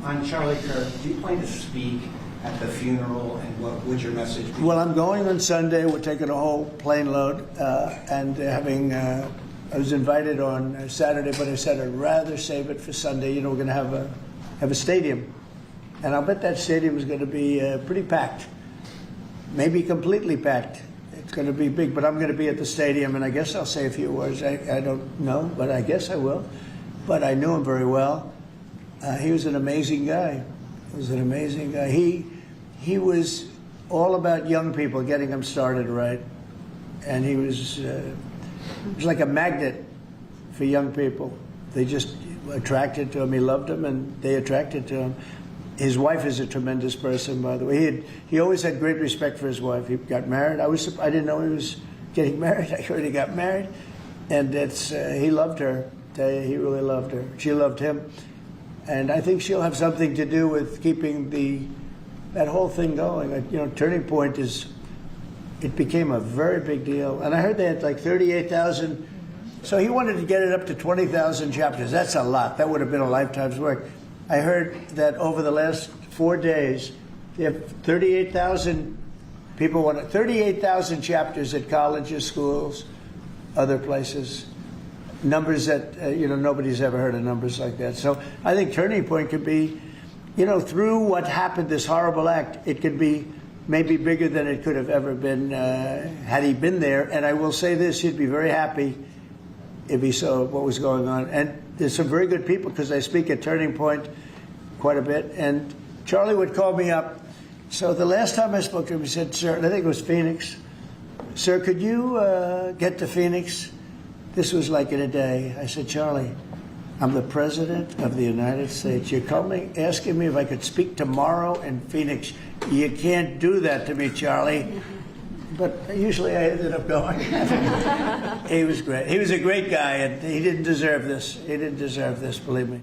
On Charlie Kirk, do you plan to speak at the funeral, and what would your message be? Well, I'm going on Sunday. We're taking a whole plane load, and having. I was invited on Saturday, but I said I'd rather save it for Sunday. You know, we're going to have a stadium, and I'll bet that stadium is going to be pretty packed, maybe completely packed. It's going to be big, but I'm going to be at the stadium, and I guess I'll say a few words. I don't know, but I guess I will. But I knew him very well. He was an amazing guy. He was an amazing guy. He was all about young people, getting them started right, and he was like a magnet for young people. They just attracted to him. He loved them, and they attracted to him. His wife is a tremendous person, by the way. He always had great respect for his wife. He got married. I didn't know he was getting married. I heard he got married, and he loved her. He really loved her. She loved him, and I think she'll have something to do with keeping that whole thing going. You know, Turning Point it became a very big deal, and I heard they had like 38,000. So he wanted to get it up to 20,000 chapters. That's a lot. That would have been a lifetime's work. I heard that over the last 4 days, they have 38,000 people 38,000 chapters at colleges, schools, other places. Numbers that, nobody's ever heard of numbers like that. So I think Turning Point could be, through what happened, this horrible act, it could be maybe bigger than it could have ever been had he been there. And I will say this, he'd be very happy if he saw what was going on. And there's some very good people, because I speak at Turning Point quite a bit. And Charlie would call me up. So the last time I spoke to him, he said, "Sir," and I think it was Phoenix, "Sir, could you get to Phoenix?" This was like in a day. I said, "Charlie, I'm the President of the United States. You're coming, asking me if I could speak tomorrow in Phoenix. You can't do that to me, Charlie." But usually I ended up going. He was great. He was a great guy, and he didn't deserve this. He didn't deserve this, believe me.